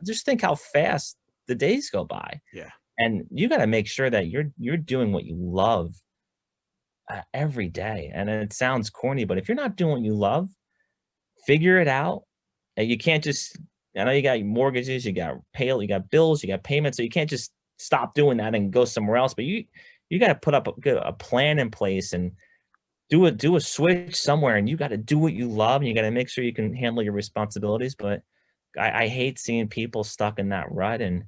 just think how fast the days go by. Yeah. And you got to make sure that you're doing what you love every day. And it sounds corny, but if you're not doing what you love, figure it out. And you can't just, I know you got mortgages, you got bills, you got payments, so you can't just stop doing that and go somewhere else. But you got to put up a plan in place and do a switch somewhere, and you got to do what you love, and you got to make sure you can handle your responsibilities. But I hate seeing people stuck in that rut and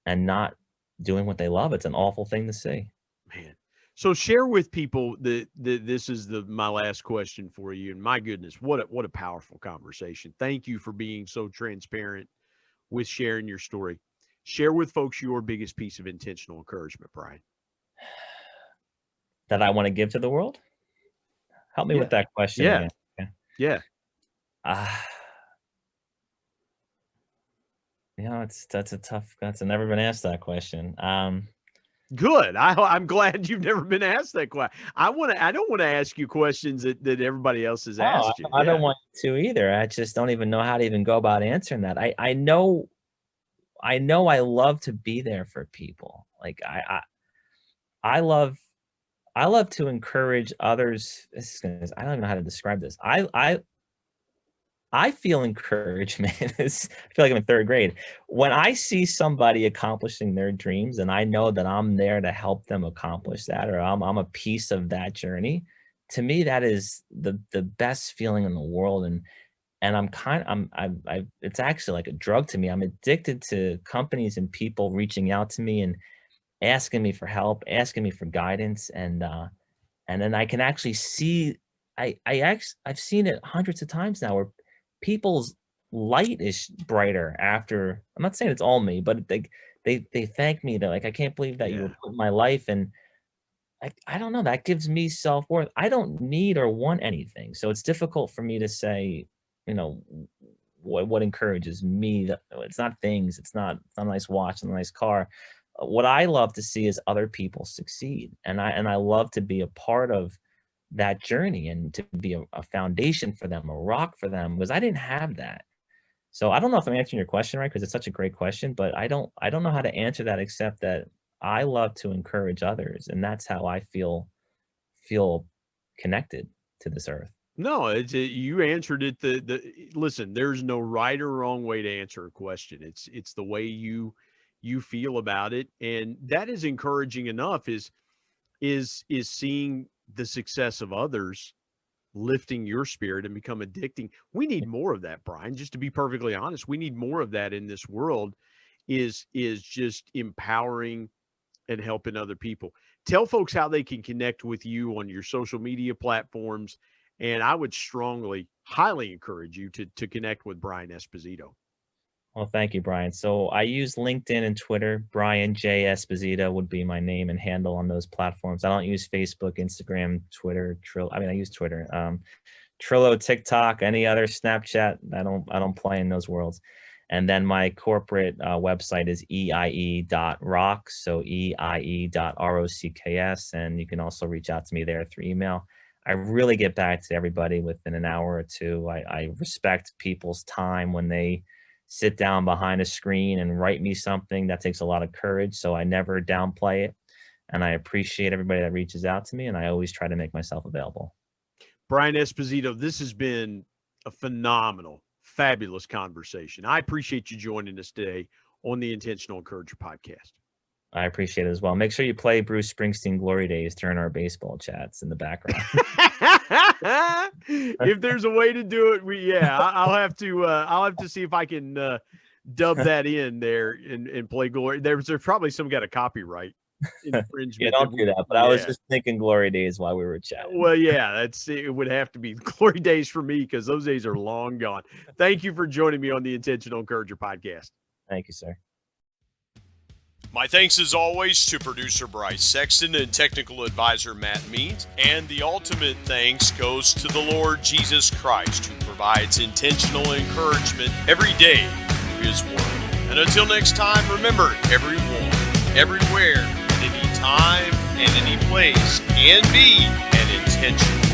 not doing what they love. It's an awful thing to see. Man. So share with people that this is my last question for you. And my goodness, what a powerful conversation. Thank you for being so transparent with sharing your story. Share with folks your biggest piece of intentional encouragement, Brian. that I want to give to the world? Help me with that question again. Okay. Yeah. That's a tough. I've never been asked that question. Good. I'm glad you've never been asked that question. I don't want to ask you questions that everybody else has asked you. I don't want to either. I just don't even know how to even go about answering that. I know I love to be there for people. Like I love to encourage others. I don't even know how to describe this. I feel encouragement. I feel like I'm in third grade. When I see somebody accomplishing their dreams and I know that I'm there to help them accomplish that, or I'm a piece of that journey, to me, that is the best feeling in the world. And it's actually like a drug to me. I'm addicted to companies and people reaching out to me and asking me for help, asking me for guidance. And then I can actually see, I've seen it hundreds of times now where people's light is brighter after. I'm not saying it's all me, but they thank me. They're like, I can't believe that you were put in my life. And I don't know, that gives me self-worth. I don't need or want anything. So it's difficult for me to say, what encourages me. It's not things, it's not a nice watch and a nice car. What I love to see is other people succeed. And I love to be a part of that journey and to be a foundation for them, a rock for them, because I didn't have that. So I don't know if I'm answering your question right, because it's such a great question, but I don't know how to answer that except that I love to encourage others, and that's how I feel connected to this earth. No, you answered it. Listen, there's no right or wrong way to answer a question. It's the way you feel about it, and that is encouraging enough. Is seeing the success of others lifting your spirit and become addicting. We need more of that, Brian. Just to be perfectly honest, we need more of that in this world. Is just empowering and helping other people. Tell folks how they can connect with you on your social media platforms. And I would highly encourage you to connect with Brian Esposito. Well, thank you, Brian. So I use LinkedIn and Twitter. Brian J Esposito would be my name and handle on those platforms. I don't use Facebook, Instagram, Twitter, I use Twitter, Trello, TikTok, any other Snapchat. I don't play in those worlds. And then my corporate website is eie.rocks, so eie.rocks, and you can also reach out to me there through email. I really get back to everybody within an hour or two. I respect people's time when they sit down behind a screen and write me something. That takes a lot of courage, so I never downplay it. And I appreciate everybody that reaches out to me, and I always try to make myself available. Brian Esposito, this has been a phenomenal, fabulous conversation. I appreciate you joining us today on the Intentional Encourager podcast. I appreciate it as well. Make sure you play Bruce Springsteen Glory Days during our baseball chats in the background. If there's a way to do it, I'll have to see if I can dub that in there and play Glory. There's probably some kind of copyright infringement. Yeah, don't do that. But I was just thinking Glory Days while we were chatting. Well, yeah, it would have to be Glory Days for me, because those days are long gone. Thank you for joining me on the Intentional Encourager podcast. Thank you, sir. My thanks, as always, to producer Bryce Sexton and technical advisor Matt Means. And the ultimate thanks goes to the Lord Jesus Christ, who provides intentional encouragement every day through His Word. And until next time, remember, everyone, everywhere, at any time, and any place, can be an intentional